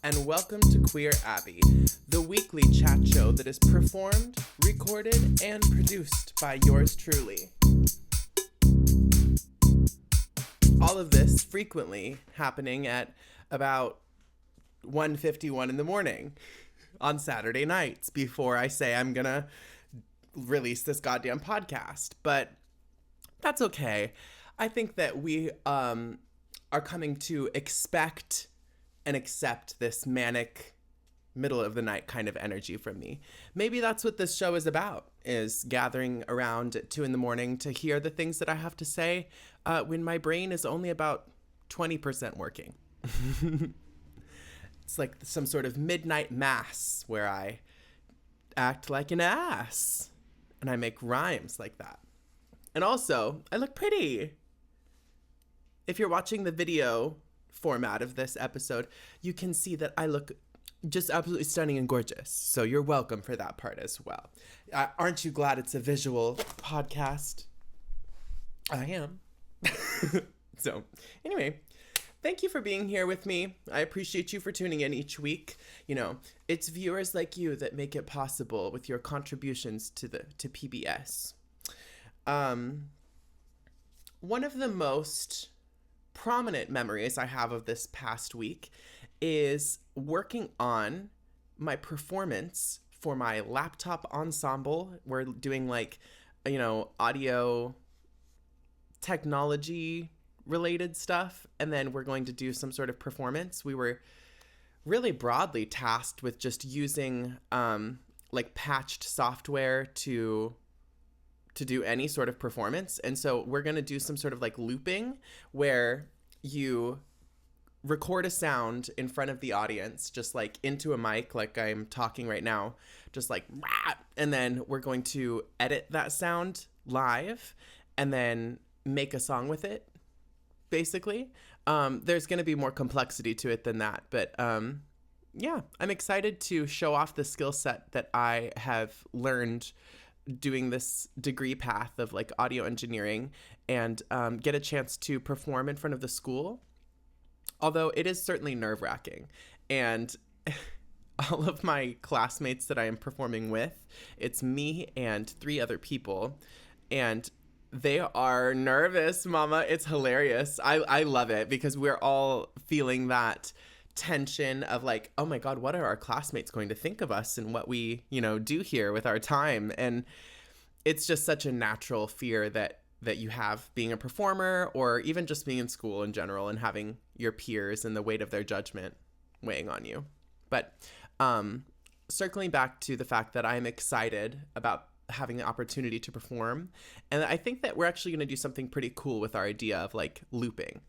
and welcome to Queer Abbey, the weekly chat show that is performed, recorded, and produced by yours truly. All of this frequently happening at about 1:51 in the morning on Saturday nights before I say I'm gonna release this goddamn podcast. But that's okay. I think that we are coming to expect and accept this manic middle of the night kind of energy from me. Maybe that's what this show is about, is gathering around at 2 a.m. to hear the things that I have to say when my brain is only about 20% working. It's like some sort of midnight mass where I act like an ass and I make rhymes like that. And also, I look pretty. If you're watching the video format of this episode, you can see that I look just absolutely stunning and gorgeous. So you're welcome for that part as well. Aren't you glad it's a visual podcast? I am. So anyway, thank you for being here with me. I appreciate you for tuning in each week. You know, it's viewers like you that make it possible with your contributions to PBS. One of the most prominent memories I have of this past week is working on my performance for my laptop ensemble. We're doing audio technology related stuff, and then we're going to do some sort of performance. We were really broadly tasked with just using patched software to do any sort of performance. And so we're going to do some sort of looping where you record a sound in front of the audience, just into a mic, like I'm talking right now, just and then we're going to edit that sound live and then make a song with it, basically. There's going to be more complexity to it than that. But yeah, I'm excited to show off the skill set that I have learned doing this degree path of audio engineering and get a chance to perform in front of the school. Although it is certainly nerve-wracking. And all of my classmates that I am performing with, it's me and 3 other people. And they are nervous, mama. It's hilarious. I love it because we're all feeling that tension of oh my God, what are our classmates going to think of us and what we, do here with our time? And it's just such a natural fear that you have being a performer, or even just being in school in general and having your peers and the weight of their judgment weighing on you. But circling back to the fact that I'm excited about having the opportunity to perform, and I think that we're actually going to do something pretty cool with our idea of looping.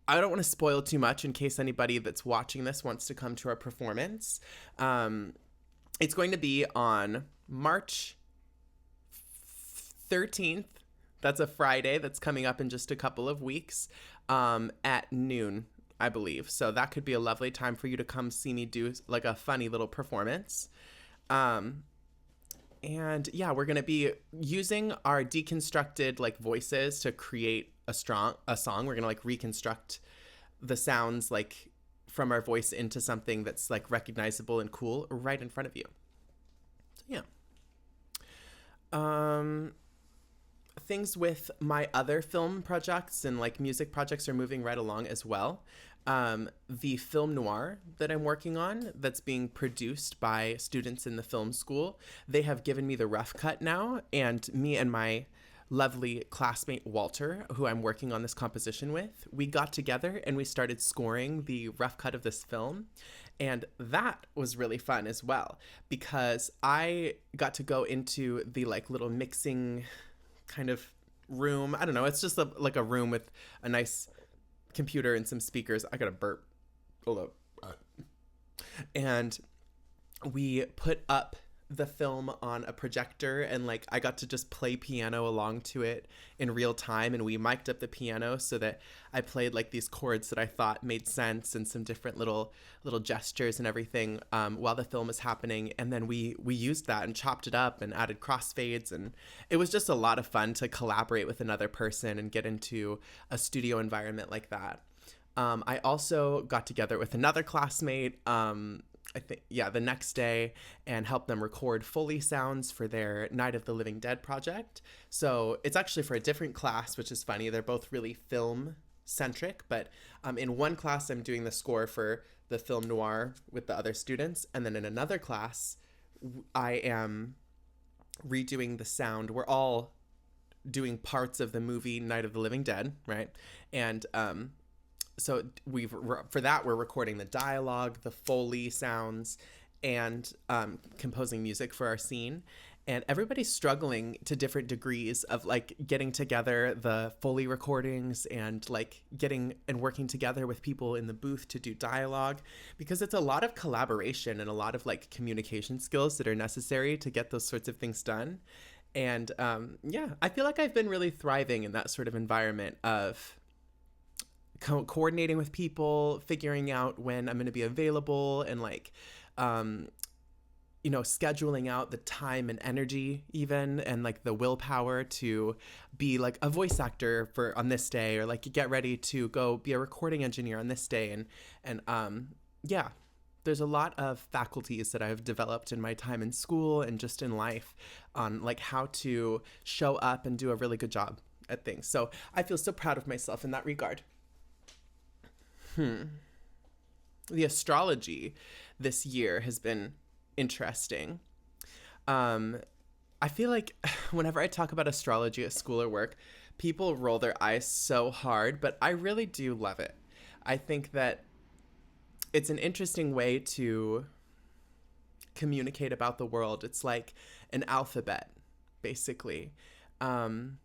I don't want to spoil too much in case anybody that's watching this wants to come to our performance. It's going to be on March 13th. That's a Friday. That's coming up in just a couple of weeks at noon, I believe. So that could be a lovely time for you to come see me do a funny little performance. And yeah, we're going to be using our deconstructed voices to create a song. We're going to reconstruct the sounds from our voice into something that's recognizable and cool right in front of you. So yeah. Things with my other film projects and music projects are moving right along as well. The film noir that I'm working on, that's being produced by students in the film school, they have given me the rough cut now, and me and my lovely classmate Walter, who I'm working on this composition with, we got together and we started scoring the rough cut of this film. And that was really fun as well, because I got to go into the little mixing kind of room. I don't know. It's just a room with a nice computer and some speakers. I got a burp. Hold up. And we put up the film on a projector, and I got to just play piano along to it in real time, and we mic'd up the piano so that I played these chords that I thought made sense and some different little gestures and everything while the film is happening. And then we used that and chopped it up and added crossfades, and it was just a lot of fun to collaborate with another person and get into a studio environment like that. I also got together with another classmate, I think, yeah, the next day, and helped them record Foley sounds for their Night of the Living Dead project. So it's actually for a different class, which is funny. They're both really film centric, but in one class, I'm doing the score for the film noir with the other students. And then in another class, I am redoing the sound. We're all doing parts of the movie Night of the Living Dead, right? And so for that we're recording the dialogue, the Foley sounds, and composing music for our scene. And everybody's struggling to different degrees of like getting together the Foley recordings and like getting and working together with people in the booth to do dialogue, because it's a lot of collaboration and a lot of like communication skills that are necessary to get those sorts of things done. And yeah, I feel like I've been really thriving in that sort of environment of coordinating with people, figuring out when I'm going to be available, and like, scheduling out the time and energy even, and like the willpower to be like a voice actor for on this day, or like get ready to go be a recording engineer on this day. And yeah, there's a lot of faculties that I've developed in my time in school and just in life on like how to show up and do a really good job at things. So I feel so proud of myself in that regard. The astrology this year has been interesting. I feel like whenever I talk about astrology at school or work, people roll their eyes so hard, but I really do love it. I think that it's an interesting way to communicate about the world. It's like an alphabet, basically. In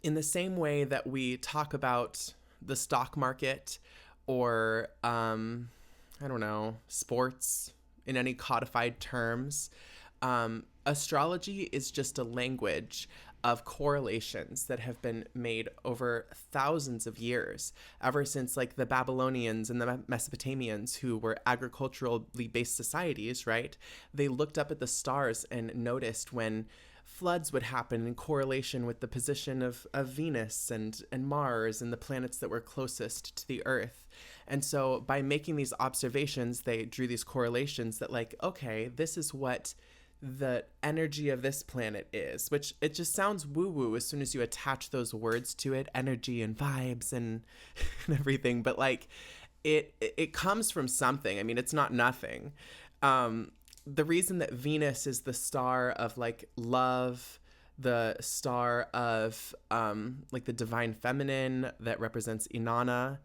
the same way that we talk about the stock market, or, I don't know, sports in any codified terms, astrology is just a language of correlations that have been made over thousands of years, ever since like the Babylonians and the Mesopotamians, who were agriculturally based societies, right? They looked up at the stars and noticed when floods would happen in correlation with the position of Venus and Mars and the planets that were closest to the Earth. And so by making these observations, they drew these correlations that like, okay, this is what the energy of this planet is, which it just sounds woo-woo as soon as you attach those words to it, energy and vibes and everything. But like it comes from something. I mean, it's not nothing. The reason that Venus is the star of like love, the star of like the divine feminine that represents Inanna,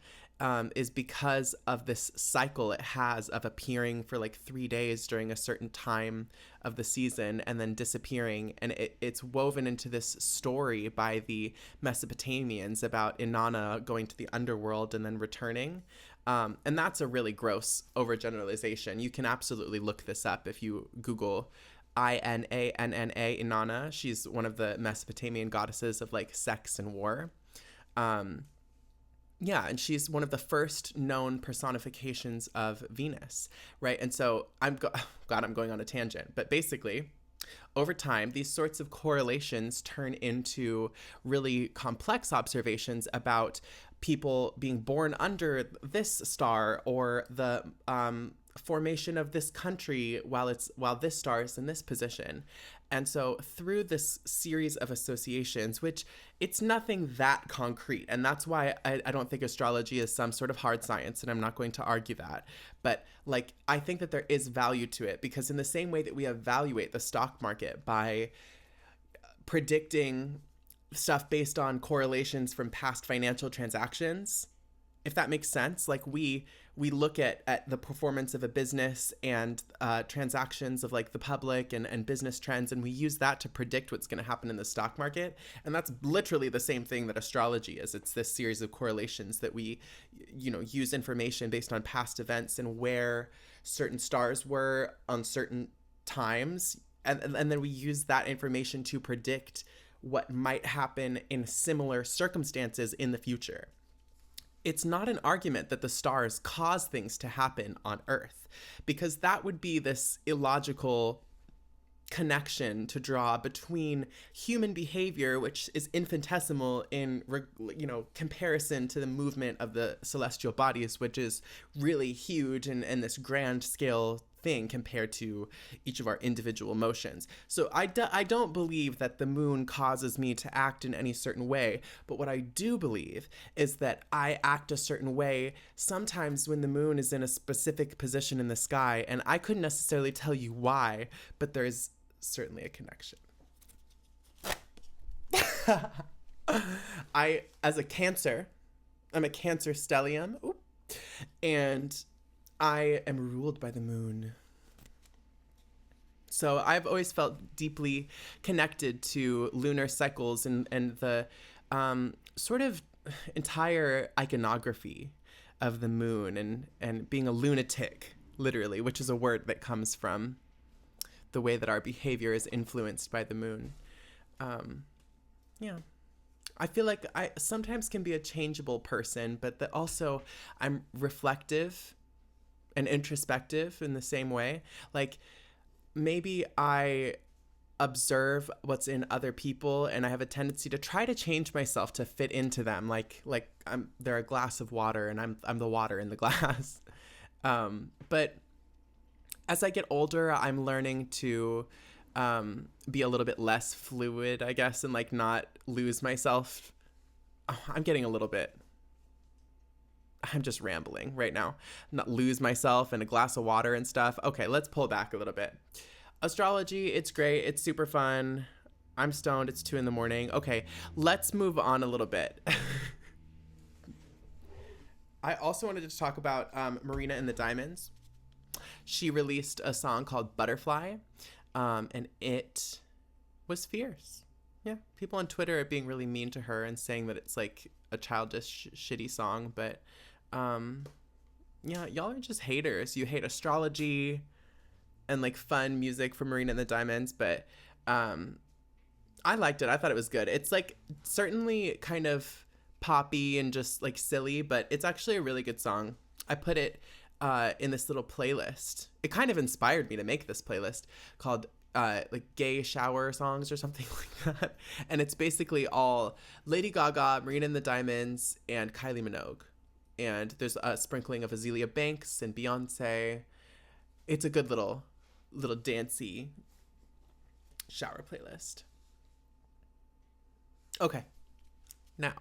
is because of this cycle it has of appearing for like 3 days during a certain time of the season and then disappearing. And it's woven into this story by the Mesopotamians about Inanna going to the underworld and then returning. And that's a really gross overgeneralization. You can absolutely look this up if you Google Inanna, Inanna. She's one of the Mesopotamian goddesses of like sex and war. Yeah, and she's one of the first known personifications of Venus, right? And so I'm going on a tangent, but basically, over time, these sorts of correlations turn into really complex observations about people being born under this star, or the formation of this country while this star is in this position. And so through this series of associations, which it's nothing that concrete, and that's why I don't think astrology is some sort of hard science, and I'm not going to argue that. But like, I think that there is value to it, because in the same way that we evaluate the stock market by predicting stuff based on correlations from past financial transactions, if that makes sense, like we look at the performance of a business and transactions of like the public and business trends, and we use that to predict what's going to happen in the stock market. And that's literally the same thing that astrology is. It's this series of correlations that we, use information based on past events and where certain stars were on certain times. And then we use that information to predict what might happen in similar circumstances in the future. It's not an argument that the stars cause things to happen on Earth, because that would be this illogical connection to draw between human behavior, which is infinitesimal in comparison to the movement of the celestial bodies, which is really huge and this grand scale thing compared to each of our individual motions. So I don't believe that the moon causes me to act in any certain way, but what I do believe is that I act a certain way sometimes when the moon is in a specific position in the sky, and I couldn't necessarily tell you why, but there's certainly a connection. As a Cancer, I'm a Cancer stellium, and I am ruled by the moon. So I've always felt deeply connected to lunar cycles and the sort of entire iconography of the moon and being a lunatic, literally, which is a word that comes from the way that our behavior is influenced by the moon. I feel like I sometimes can be a changeable person, but that also I'm reflective and introspective in the same way. Like, maybe I observe what's in other people and I have a tendency to try to change myself to fit into them. Like they're a glass of water and I'm the water in the glass. But as I get older, I'm learning to be a little bit less fluid, I guess, and like not lose myself. I'm just rambling right now. Not lose myself in a glass of water and stuff. Okay, let's pull back a little bit. Astrology, it's great. It's super fun. I'm stoned. It's 2 a.m. Okay, let's move on a little bit. I also wanted to talk about Marina and the Diamonds. She released a song called Butterfly, and it was fierce. Yeah, people on Twitter are being really mean to her and saying that it's like a childish, shitty song, but y'all are just haters. You hate astrology and like fun music from Marina and the Diamonds, but I liked it. I thought it was good. It's like certainly kind of poppy and just like silly, but it's actually a really good song. I put it in this little playlist. It kind of inspired me to make this playlist called like gay shower songs or something like that. And it's basically all Lady Gaga, Marina and the Diamonds, and Kylie Minogue. And there's a sprinkling of Azealia Banks and Beyonce. It's a good little dancey shower playlist. Okay, now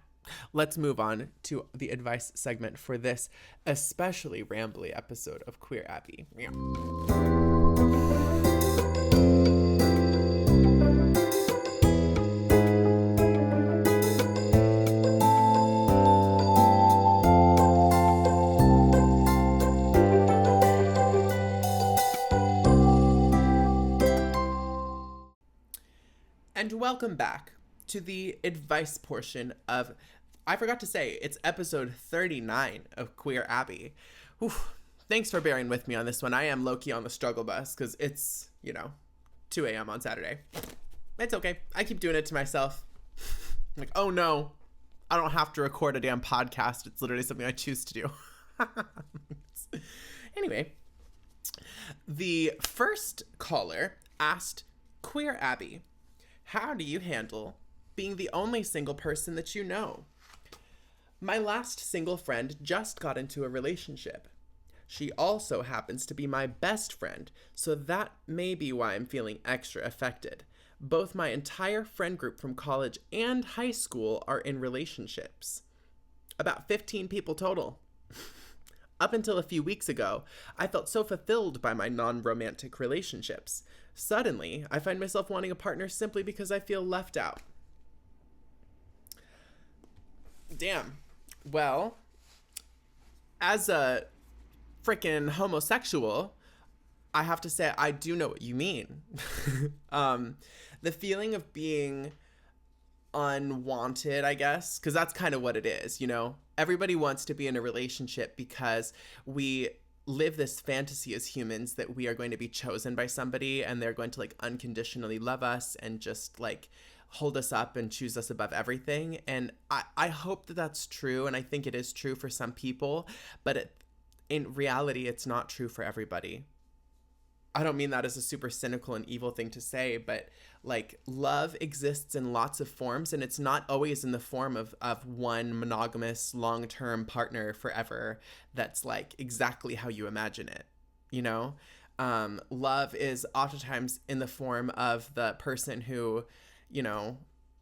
let's move on to the advice segment for this especially rambly episode of Queer Abbey. And welcome back to the advice portion of, I forgot to say, it's episode 39 of Queer Abbey. Oof. Thanks for bearing with me on this one. I am low-key on the struggle bus because it's, 2 a.m. on Saturday. It's okay. I keep doing it to myself. I'm like, oh no, I don't have to record a damn podcast. It's literally something I choose to do. Anyway, the first caller asked Queer Abbey, how do you handle being the only single person that you know? My last single friend just got into a relationship. She also happens to be my best friend, so that may be why I'm feeling extra affected. Both my entire friend group from college and high school are in relationships. About 15 people total. Up until a few weeks ago, I felt so fulfilled by my non-romantic relationships. Suddenly, I find myself wanting a partner simply because I feel left out. Damn. Well, as a freaking homosexual, I have to say I do know what you mean. The feeling of being unwanted, I guess, because that's kind of what it is, Everybody wants to be in a relationship because we live this fantasy as humans that we are going to be chosen by somebody and they're going to like unconditionally love us and just like hold us up and choose us above everything. And I hope that that's true, and I think it is true for some people, but in reality, it's not true for everybody. I don't mean that as a super cynical and evil thing to say, but like love exists in lots of forms, and it's not always in the form of one monogamous long-term partner forever that's like exactly how you imagine it, you know? Love is oftentimes in the form of the person who, you know,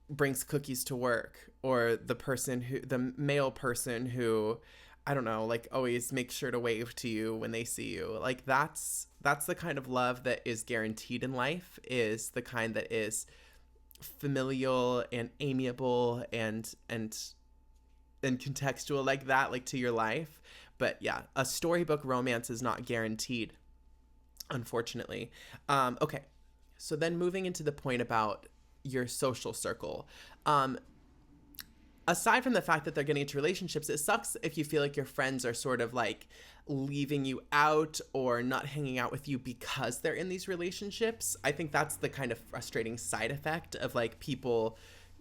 brings cookies to work, or the male person who, I don't know, like always makes sure to wave to you when they see you. Like that's the kind of love that is guaranteed in life, is the kind that is familial and amiable and contextual like that, like to your life. But yeah, a storybook romance is not guaranteed, unfortunately. Okay, so then moving into the point about your social circle. Aside from the fact that they're getting into relationships, it sucks if you feel like your friends are sort of like leaving you out or not hanging out with you because they're in these relationships. I think that's the kind of frustrating side effect of like people,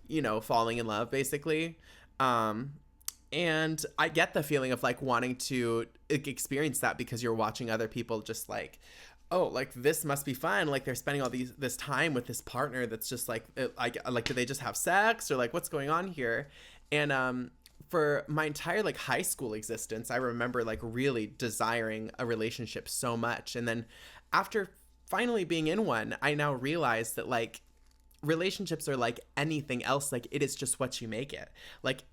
you know, falling in love basically. And I get the feeling of like wanting to experience that because you're watching other people just like, oh, like this must be fun. Like they're spending all this time with this partner that's just like do they just have sex, or like what's going on here? And for my entire like high school existence, I remember like really desiring a relationship so much. And then after finally being in one, I now realize that like relationships are like anything else. Like it is just what you make it. Like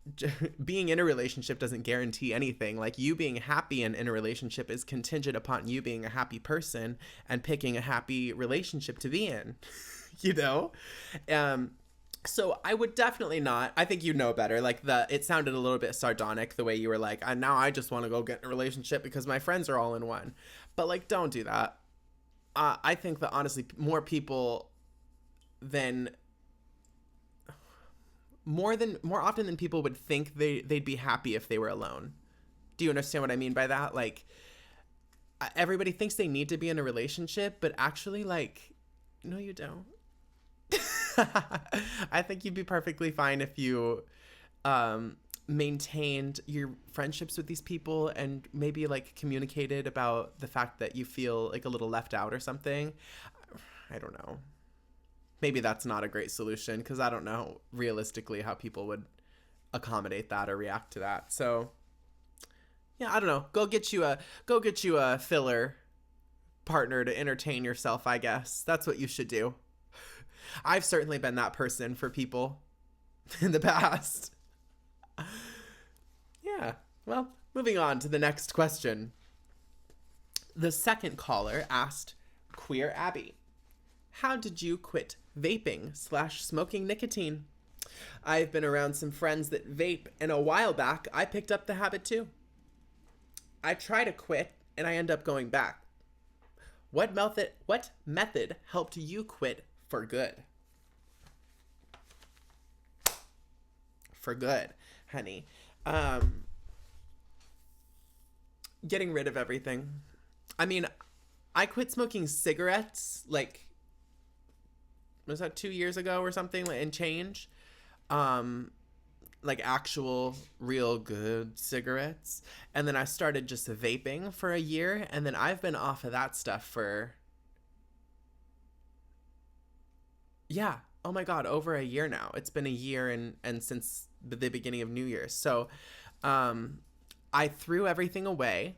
being in a relationship doesn't guarantee anything. Like you being happy in a relationship is contingent upon you being a happy person and picking a happy relationship to be in, you know? So I would definitely not, I think you know better. Like it sounded a little bit sardonic the way you were like, now I just want to go get in a relationship because my friends are all in one. But like, don't do that. I think that honestly, more often than people would think they'd be happy if they were alone. Do you understand what I mean by that? Like everybody thinks they need to be in a relationship, but actually like, no, you don't. I think you'd be perfectly fine if you maintained your friendships with these people and maybe like communicated about the fact that you feel like a little left out or something. I don't know. Maybe that's not a great solution because I don't know realistically how people would accommodate that or react to that. So yeah, I don't know. Go get you a filler partner to entertain yourself, I guess. That's what you should do. I've certainly been that person for people in the past. Yeah. Well, moving on to the next question. The second caller asked, Queer Abbey, how did you quit vaping/smoking nicotine? I've been around some friends that vape, and a while back, I picked up the habit too. I try to quit, and I end up going back. What method helped you quit for good? For good, honey. Getting rid of everything. I mean, I quit smoking cigarettes, like, was that 2 years ago or something, and change? Like actual real good cigarettes. And then I started just vaping for a year, and then I've been off of that stuff for, yeah, oh my God, over a year now. It's been a year and since the beginning of New Year's. So I threw everything away.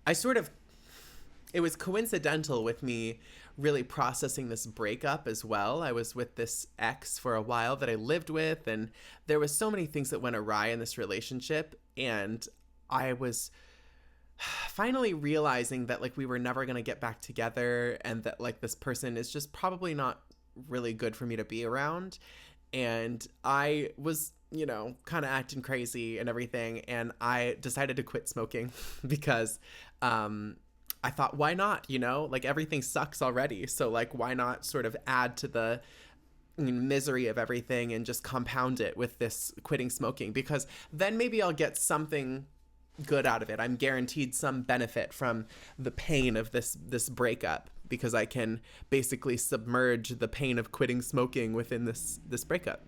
It was coincidental with me really processing this breakup as well. I was with this ex for a while that I lived with, and there was so many things that went awry in this relationship, and I was finally realizing that like we were never going to get back together, and that like this person is just probably not really good for me to be around. And I was, you know, kind of acting crazy and everything, and I decided to quit smoking because I thought, why not? You know, like everything sucks already. So like, why not sort of add to the misery of everything and just compound it with this quitting smoking? Because then maybe I'll get something good out of it. I'm guaranteed some benefit from the pain of this breakup, because I can basically submerge the pain of quitting smoking within this breakup.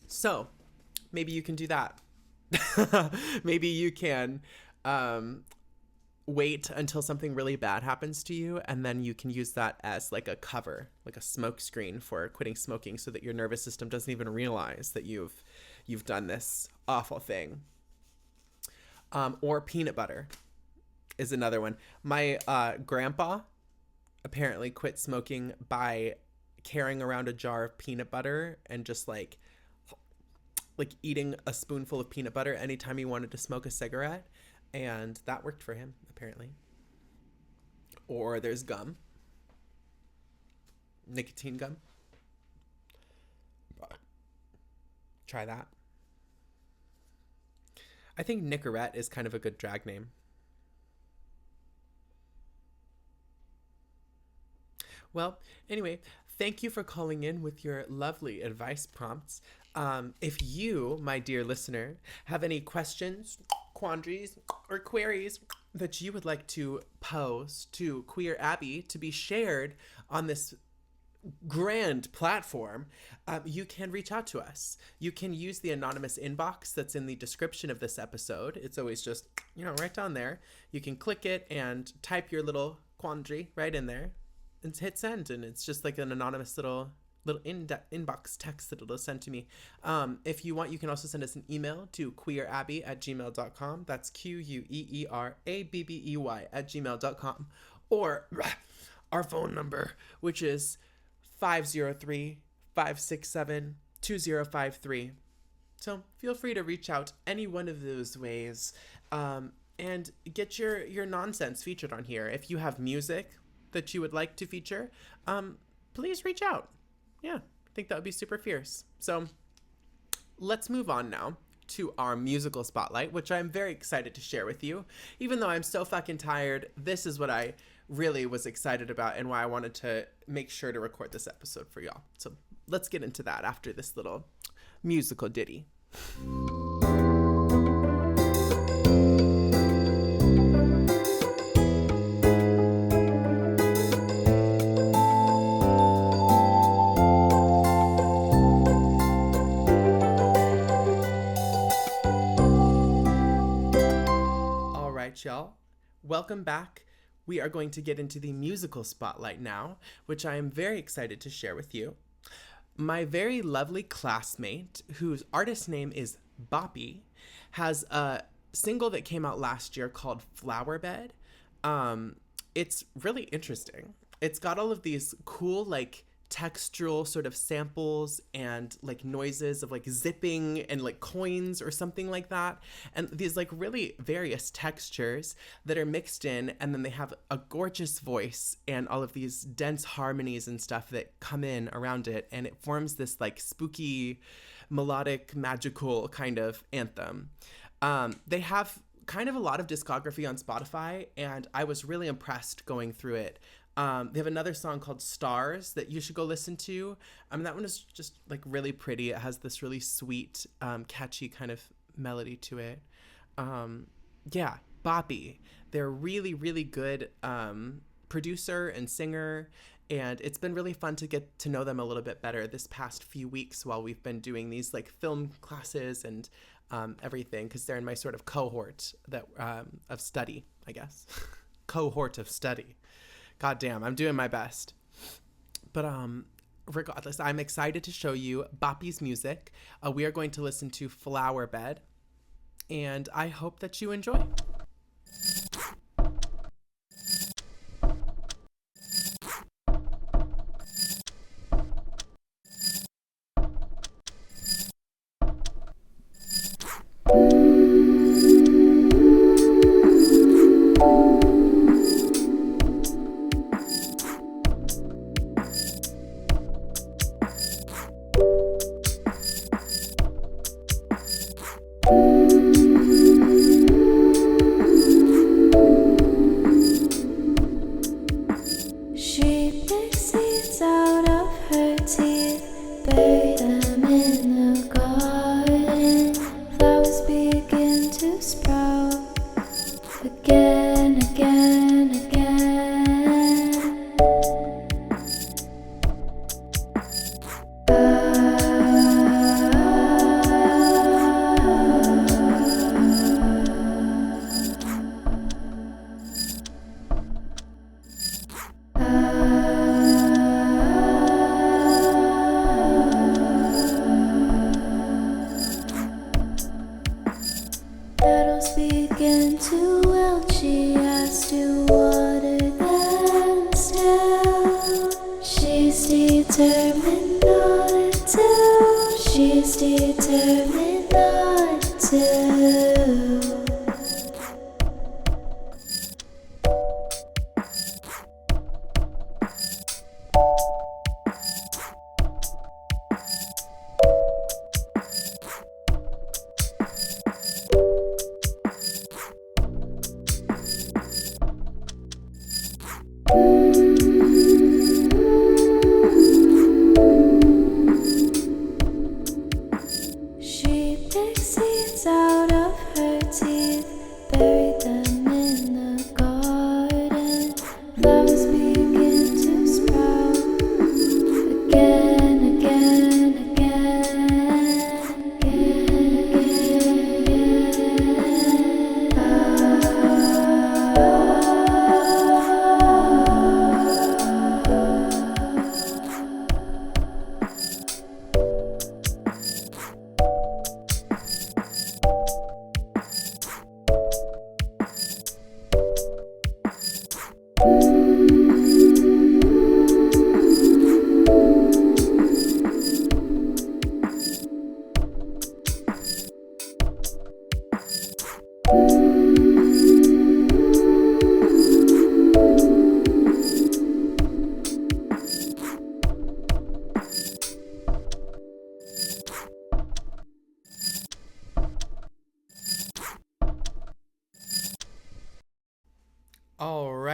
So maybe you can do that. Maybe you can wait until something really bad happens to you, and then you can use that as like a cover, like a smoke screen for quitting smoking, so that your nervous system doesn't even realize that you've done this awful thing. Or peanut butter is another one. My grandpa apparently quit smoking by carrying around a jar of peanut butter and just like eating a spoonful of peanut butter anytime he wanted to smoke a cigarette, and that worked for him apparently. Or there's gum, nicotine gum. Try that. I think Nicorette is kind of a good drag name. Well, anyway, thank you for calling in with your lovely advice prompts. If you, my dear listener, have any questions, quandaries, or queries that you would like to pose to Queer Abbey to be shared on this grand platform, you can reach out to us. You can use the anonymous inbox that's in the description of this episode. It's always just, right down there. You can click it and type your little quandary right in there and hit send, and it's just like an anonymous little inbox text that it'll send to me. If you want, you can also send us an email to queerabby@gmail.com. That's QUEERABBEY@gmail.com. Or our phone number, which is 503-567-2053. So feel free to reach out any one of those ways, and get your nonsense featured on here. If you have music that you would like to feature, please reach out. Yeah, I think that would be super fierce. So let's move on now to our musical spotlight, which I'm very excited to share with you. Even though I'm so fucking tired, this is what I really was excited about and why I wanted to make sure to record this episode for y'all. So let's get into that after this little musical ditty. Y'all, welcome back. We are going to get into the musical spotlight now, which I am very excited to share with you. My very lovely classmate, whose artist name is Boppy, has a single that came out last year called Flowerbed. It's really interesting. It's got all of these cool, textural sort of samples and noises of zipping and coins or something like that, and these really various textures that are mixed in, and then they have a gorgeous voice and all of these dense harmonies and stuff that come in around it, and it forms this spooky, melodic, magical kind of anthem. They have kind of a lot of discography on Spotify, and I was really impressed going through it. They have another song called Stars that you should go listen to. That one is just really pretty. It has this really sweet, catchy kind of melody to it. Yeah, Boppy. They're really, really good producer and singer, and it's been really fun to get to know them a little bit better this past few weeks while we've been doing these film classes and everything, because they're in my sort of cohort that of study, I guess. Cohort of study. God damn, I'm doing my best. But regardless, I'm excited to show you Boppy's music. We are going to listen to Flowerbed, and I hope that you enjoy.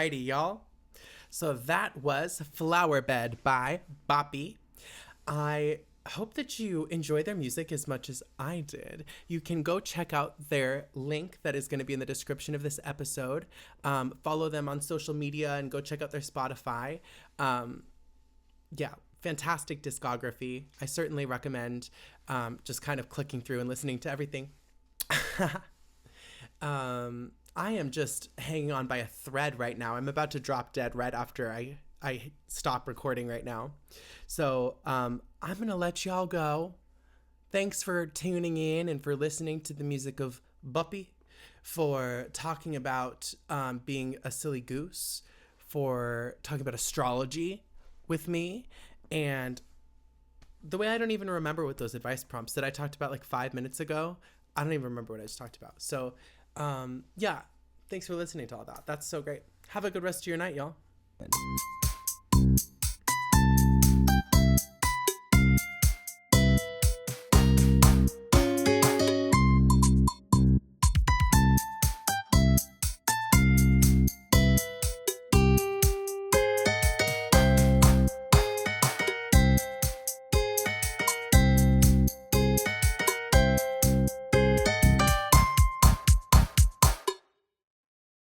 Alrighty, y'all. So that was Flowerbed by Boppy. I hope that you enjoy their music as much as I did. You can go check out their link that is going to be in the description of this episode. Follow them on social media and go check out their Spotify. Yeah, fantastic discography. I certainly recommend just kind of clicking through and listening to everything. I am just hanging on by a thread right now. I'm about to drop dead right after I stop recording right now. So I'm going to let y'all go. Thanks for tuning in and for listening to the music of Boppy, for talking about being a silly goose, for talking about astrology with me, and the way I don't even remember what those advice prompts that I talked about like 5 minutes ago. I don't even remember what I just talked about. So yeah, thanks for listening to all that. That's so great. Have a good rest of your night, y'all.